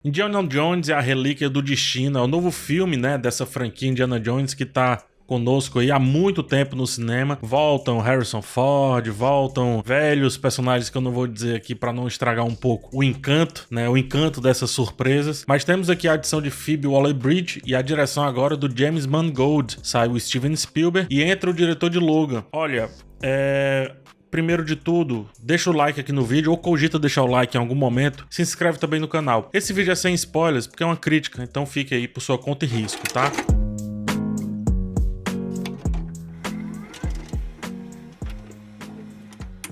Indiana Jones é a relíquia do destino, é o novo filme, né, dessa franquia Indiana Jones que tá conosco aí há muito tempo no cinema. Voltam Harrison Ford, voltam velhos personagens que eu não vou dizer aqui para não estragar um pouco o encanto, né, o encanto dessas surpresas. Mas temos aqui a adição de Phoebe Waller-Bridge e a direção agora do James Mangold. Sai o Steven Spielberg e entra o diretor de Logan. Olha, primeiro de tudo, deixa o like aqui no vídeo ou cogita deixar o like em algum momento. Se inscreve também no canal. Esse vídeo é sem spoilers porque é uma crítica, então fique aí por sua conta e risco, tá?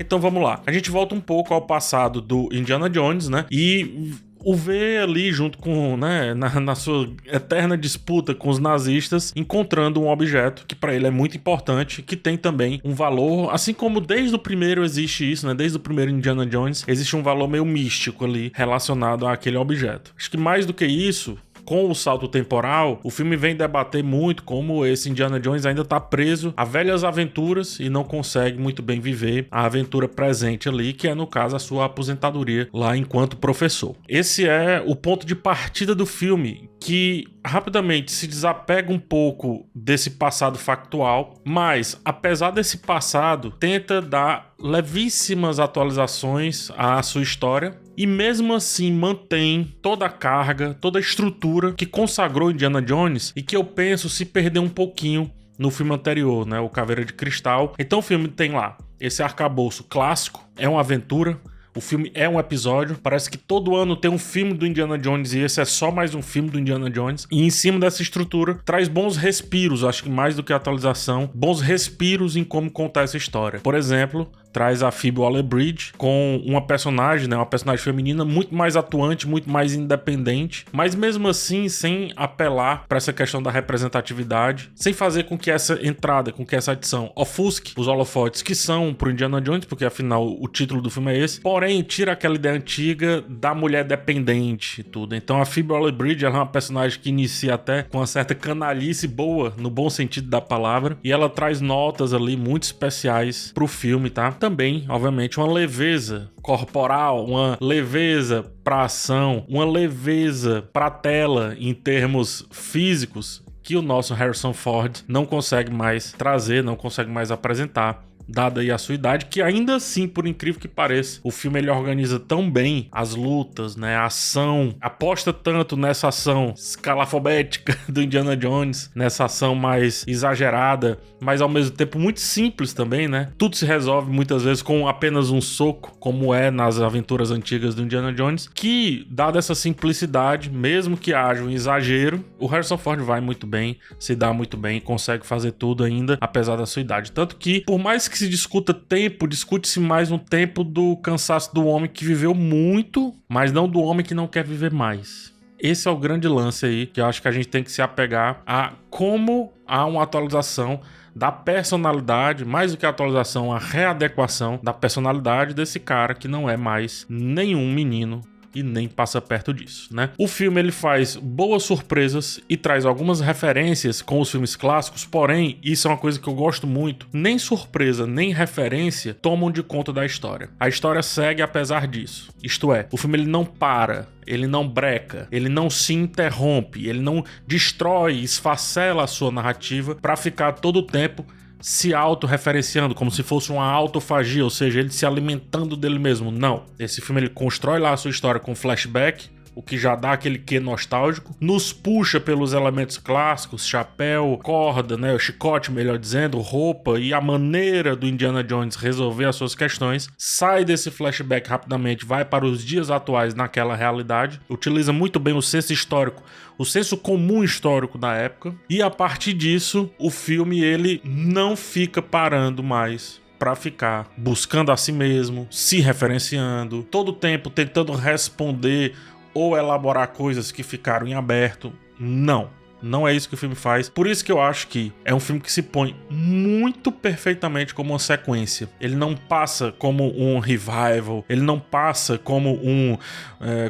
Então vamos lá. A gente volta um pouco ao passado do Indiana Jones, né? E o vê ali junto com, né, na sua eterna disputa com os nazistas, encontrando um objeto que para ele é muito importante, que tem também um valor, assim como desde o primeiro existe isso, né, desde o primeiro Indiana Jones, existe um valor meio místico ali relacionado àquele objeto. Acho que mais do que isso, com o salto temporal, o filme vem debater muito como esse Indiana Jones ainda tá preso a velhas aventuras e não consegue muito bem viver a aventura presente ali, que é, no caso, a sua aposentadoria lá enquanto professor. Esse é o ponto de partida do filme, que rapidamente se desapega um pouco desse passado factual, mas, apesar desse passado, tenta dar levíssimas atualizações à sua história e mesmo assim mantém toda a carga, toda a estrutura que consagrou Indiana Jones e que eu penso se perder um pouquinho no filme anterior, né, o Caveira de Cristal. Então o filme tem lá esse arcabouço clássico, é uma aventura. O filme é um episódio, parece que todo ano tem um filme do Indiana Jones e esse é só mais um filme do Indiana Jones. E em cima dessa estrutura, traz bons respiros, acho que mais do que atualização, bons respiros em como contar essa história. Por exemplo, traz a Phoebe Waller-Bridge com uma personagem, né, uma personagem feminina muito mais atuante, muito mais independente, mas mesmo assim sem apelar para essa questão da representatividade, sem fazer com que essa entrada, com que essa adição ofusque os holofotes que são pro Indiana Jones, porque afinal o título do filme é esse, porém tira aquela ideia antiga da mulher dependente e tudo. Então a Phoebe Waller-Bridge ela é uma personagem que inicia até com uma certa canalice boa, no bom sentido da palavra, e ela traz notas ali muito especiais pro filme, tá? Também, obviamente, uma leveza corporal, uma leveza pra ação, uma leveza pra tela em termos físicos que o nosso Harrison Ford não consegue mais trazer, não consegue mais apresentar, dada aí a sua idade, que ainda assim, por incrível que pareça, o filme ele organiza tão bem as lutas, né, a ação, aposta tanto nessa ação escalafobética do Indiana Jones, nessa ação mais exagerada, mas ao mesmo tempo muito simples também, né? Tudo se resolve muitas vezes com apenas um soco, como é nas aventuras antigas do Indiana Jones, que, dada essa simplicidade, mesmo que haja um exagero, o Harrison Ford vai muito bem, se dá muito bem, consegue fazer tudo ainda, apesar da sua idade. Tanto que, por mais que se discuta tempo, discute-se mais um tempo do cansaço do homem que viveu muito, mas não do homem que não quer viver mais. Esse é o grande lance aí, que eu acho que a gente tem que se apegar a como há uma atualização da personalidade, mais do que a atualização, a readequação da personalidade desse cara que não é mais nenhum menino e nem passa perto disso, né? O filme ele faz boas surpresas e traz algumas referências com os filmes clássicos, porém, isso é uma coisa que eu gosto muito, nem surpresa, nem referência tomam de conta da história. A história segue apesar disso. Isto é, o filme ele não para, ele não breca, ele não se interrompe, ele não destrói, esfacela a sua narrativa para ficar todo o tempo se autorreferenciando, como se fosse uma autofagia, ou seja, ele se alimentando dele mesmo. Não. Esse filme ele constrói lá a sua história com flashback, o que já dá aquele quê nostálgico, nos puxa pelos elementos clássicos, chapéu, corda, né, o chicote, melhor dizendo, roupa e a maneira do Indiana Jones resolver as suas questões, sai desse flashback rapidamente, vai para os dias atuais naquela realidade, utiliza muito bem o senso histórico, o senso comum histórico da época, e a partir disso, o filme ele não fica parando mais para ficar buscando a si mesmo, se referenciando, todo o tempo tentando responder ou elaborar coisas que ficaram em aberto. Não é isso que o filme faz. Por isso que eu acho que é um filme que se põe muito perfeitamente como uma sequência. Ele não passa como um revival, ele não passa como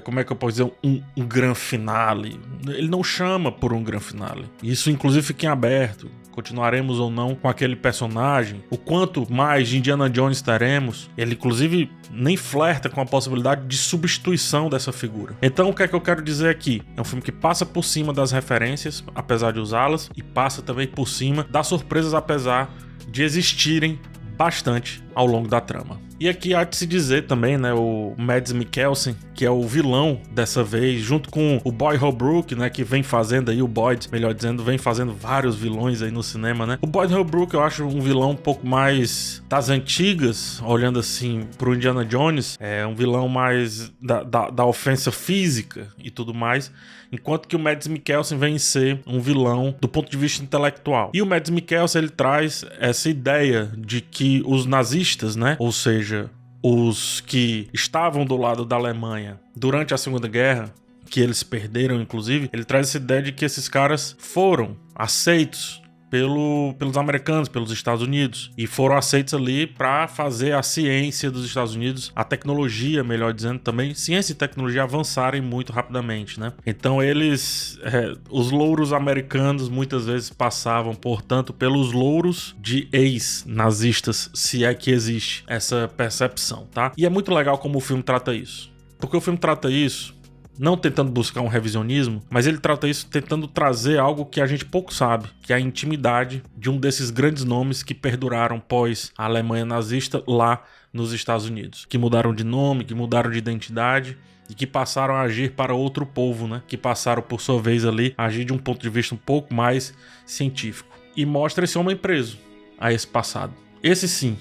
como é que eu posso dizer, um grande finale. Ele não chama por um grande finale. Isso inclusive fica em aberto. continuaremos ou não com aquele personagem, o quanto mais de Indiana Jones teremos. Ele inclusive nem flerta com a possibilidade de substituição dessa figura. Então o que é que eu quero dizer aqui? É um filme que passa por cima das referências, apesar de usá-las, e passa também por cima das surpresas, apesar de existirem bastante ao longo da trama. E aqui há de se dizer também, né, o Mads Mikkelsen, que é o vilão dessa vez, junto com o Boyd Holbrook, né, que vem fazendo aí, o Boyd, melhor dizendo, vem fazendo vários vilões aí no cinema, né. O Boyd Holbrook eu acho um vilão um pouco mais das antigas, olhando assim pro Indiana Jones, é um vilão mais da ofensa física e tudo mais, enquanto que o Mads Mikkelsen vem ser um vilão do ponto de vista intelectual. E o Mads Mikkelsen, ele traz essa ideia de que os nazistas, né, ou seja, os que estavam do lado da Alemanha durante a Segunda Guerra, que eles perderam inclusive, ele traz essa ideia de que esses caras foram aceitos pelos americanos, pelos Estados Unidos, e foram aceitos ali para fazer a ciência dos Estados Unidos, a tecnologia, melhor dizendo também, ciência e tecnologia avançarem muito rapidamente, né? Então eles, os louros americanos muitas vezes passavam, portanto, pelos louros de ex-nazistas, se é que existe essa percepção, tá? E é muito legal como o filme trata isso, porque o filme trata isso não tentando buscar um revisionismo, mas ele trata isso tentando trazer algo que a gente pouco sabe, que é a intimidade de um desses grandes nomes que perduraram pós a Alemanha nazista lá nos Estados Unidos, que mudaram de nome, que mudaram de identidade e que passaram a agir para outro povo, né? Que passaram, por sua vez, ali a agir de um ponto de vista um pouco mais científico. E mostra esse homem preso a esse passado. Esse sim,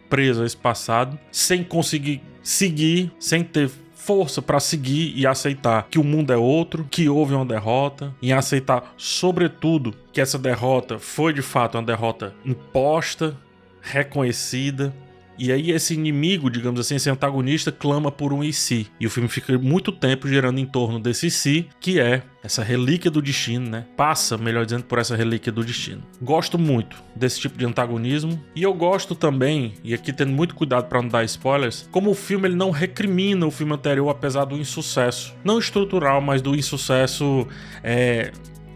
preso a esse passado, sem conseguir seguir, sem ter força para seguir e aceitar que o mundo é outro, que houve uma derrota, e aceitar, sobretudo, que essa derrota foi de fato uma derrota imposta, reconhecida. E aí esse inimigo, digamos assim, esse antagonista clama por um e si. E o filme fica muito tempo girando em torno desse si, que é essa relíquia do destino, né? Passa, melhor dizendo, por essa relíquia do destino. Gosto muito desse tipo de antagonismo. E eu gosto também, e aqui tendo muito cuidado para não dar spoilers, como o filme ele não recrimina o filme anterior, apesar do insucesso. Não estrutural, mas do insucesso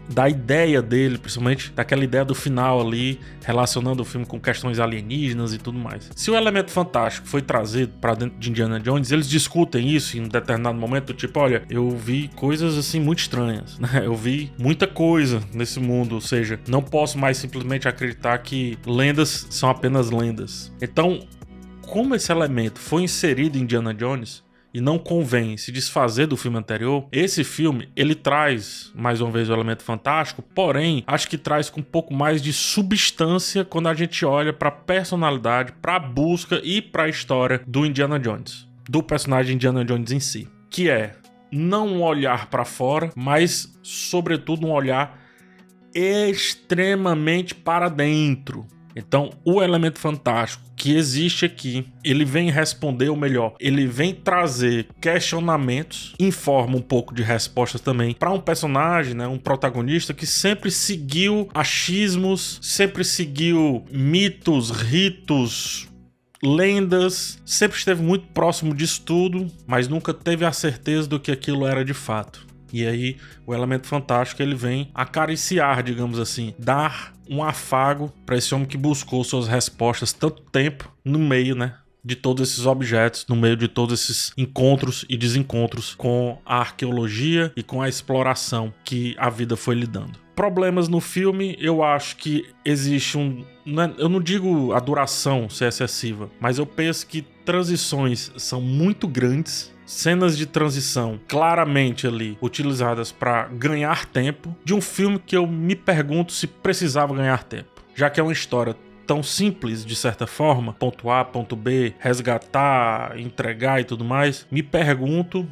da ideia dele, principalmente daquela ideia do final ali, relacionando o filme com questões alienígenas e tudo mais. Se o elemento fantástico foi trazido pra dentro de Indiana Jones, eles discutem isso em um determinado momento, tipo, olha, eu vi coisas assim muito estranhas, né? Eu vi muita coisa nesse mundo, ou seja, não posso mais simplesmente acreditar que lendas são apenas lendas. Então, como esse elemento foi inserido em Indiana Jones, e não convém se desfazer do filme anterior, esse filme, ele traz, mais uma vez, o elemento fantástico, porém, acho que traz com um pouco mais de substância quando a gente olha para a personalidade, para a busca e para a história do Indiana Jones, do personagem Indiana Jones em si, que é não um olhar para fora, mas, sobretudo, um olhar extremamente para dentro. Então, o elemento fantástico que existe aqui, ele vem responder, ou melhor, ele vem trazer questionamentos, informa um pouco de respostas também para um personagem, né, um protagonista que sempre seguiu achismos, sempre seguiu mitos, ritos, lendas, sempre esteve muito próximo disso tudo, mas nunca teve a certeza do que aquilo era de fato. E aí, o elemento fantástico, ele vem acariciar, digamos assim, dar um afago para esse homem que buscou suas respostas tanto tempo no meio, né, de todos esses objetos, no meio de todos esses encontros e desencontros com a arqueologia e com a exploração que a vida foi lhe dando. Problemas no filme, eu acho que existe eu não digo a duração ser excessiva, mas eu penso que transições são muito grandes, cenas de transição claramente ali utilizadas para ganhar tempo de um filme que eu me pergunto se precisava ganhar tempo, já que é uma história tão simples de certa forma, ponto A, ponto B, resgatar, entregar e tudo mais, me pergunto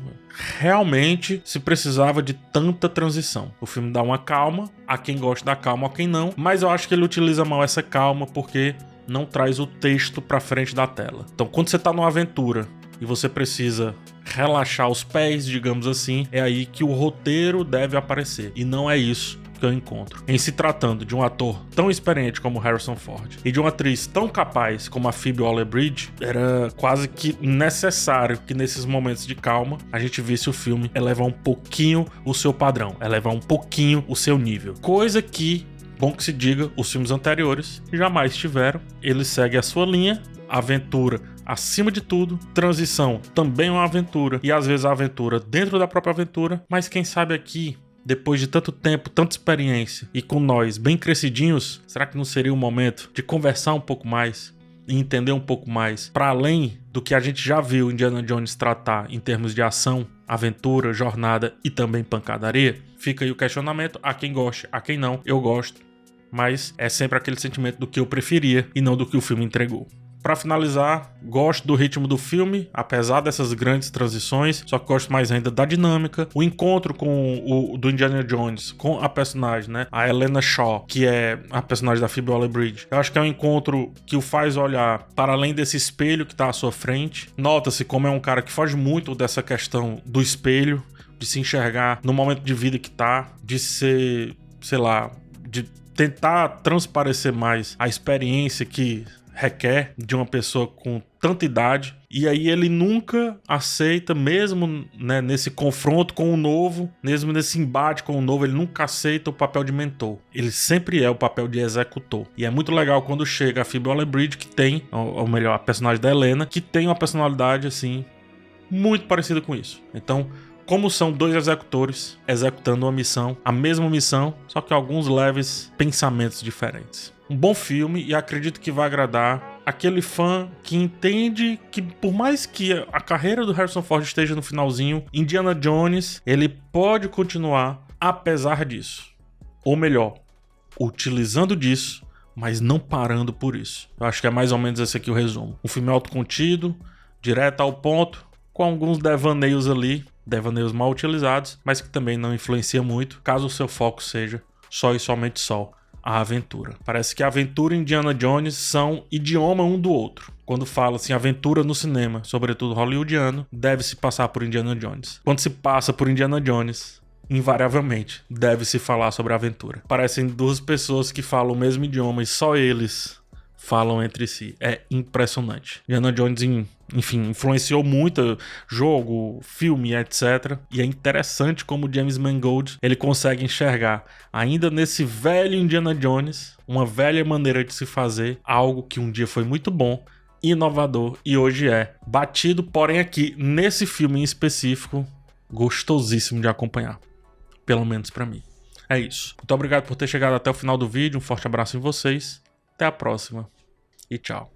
realmente se precisava de tanta transição. O filme dá uma calma, a quem gosta da calma, a quem não, mas eu acho que ele utiliza mal essa calma porque não traz o texto para frente da tela. Então quando você tá numa aventura e você precisa relaxar os pés, digamos assim, é aí que o roteiro deve aparecer. E não é isso que eu encontro. Em se tratando de um ator tão experiente como Harrison Ford e de uma atriz tão capaz como a Phoebe Waller-Bridge, era quase que necessário que nesses momentos de calma a gente visse o filme elevar um pouquinho o seu padrão, elevar um pouquinho o seu nível. Coisa que Bom que se diga, os filmes anteriores jamais tiveram. Ele segue a sua linha, aventura acima de tudo, transição também é uma aventura, e às vezes a aventura dentro da própria aventura, mas quem sabe aqui, depois de tanto tempo, tanta experiência, e com nós bem crescidinhos, será que não seria o momento de conversar um pouco mais e entender um pouco mais, para além do que a gente já viu Indiana Jones tratar em termos de ação, aventura, jornada e também pancadaria? Fica aí o questionamento, a quem goste, a quem não, eu gosto, mas é sempre aquele sentimento do que eu preferia e não do que o filme entregou. Pra finalizar, gosto do ritmo do filme, apesar dessas grandes transições, só que gosto mais ainda da dinâmica. O encontro do Indiana Jones com a personagem, né? A Helena Shaw, que é a personagem da Phoebe Waller-Bridge. Eu acho que é um encontro que o faz olhar para além desse espelho que tá à sua frente. Nota-se como é um cara que foge muito dessa questão do espelho, de se enxergar no momento de vida que tá, de ser, sei lá, de tentar transparecer mais a experiência que requer de uma pessoa com tanta idade, e aí ele nunca aceita, mesmo né, nesse confronto com o novo, mesmo nesse embate com o novo, ele nunca aceita o papel de mentor, ele sempre é o papel de executor. E é muito legal quando chega a Phoebe Waller-Bridge, que tem, ou melhor, a personagem da Helena, que tem uma personalidade assim, muito parecida com isso. Então, como são dois executores executando uma missão, a mesma missão, só que alguns leves pensamentos diferentes. Um bom filme, e acredito que vai agradar aquele fã que entende que, por mais que a carreira do Harrison Ford esteja no finalzinho, Indiana Jones, ele pode continuar apesar disso. Ou melhor, utilizando disso, mas não parando por isso. Eu acho que é mais ou menos esse aqui o resumo. Um filme autocontido, direto ao ponto, com alguns devaneios ali, devaneios mal utilizados, mas que também não influencia muito, caso o seu foco seja só e somente só a aventura. Parece que a aventura e Indiana Jones são idioma um do outro. Quando fala assim, aventura no cinema, sobretudo hollywoodiano, deve-se passar por Indiana Jones. Quando se passa por Indiana Jones, invariavelmente, deve-se falar sobre aventura. Parecem duas pessoas que falam o mesmo idioma e só eles falam entre si. É impressionante. Indiana Jones, enfim, influenciou muito jogo, filme, etc. E é interessante como o James Mangold ele consegue enxergar, ainda nesse velho Indiana Jones, uma velha maneira de se fazer algo que um dia foi muito bom, inovador e hoje é batido, porém aqui, nesse filme em específico, gostosíssimo de acompanhar. Pelo menos pra mim. É isso. Muito obrigado por ter chegado até o final do vídeo. Um forte abraço em vocês. Até a próxima e tchau.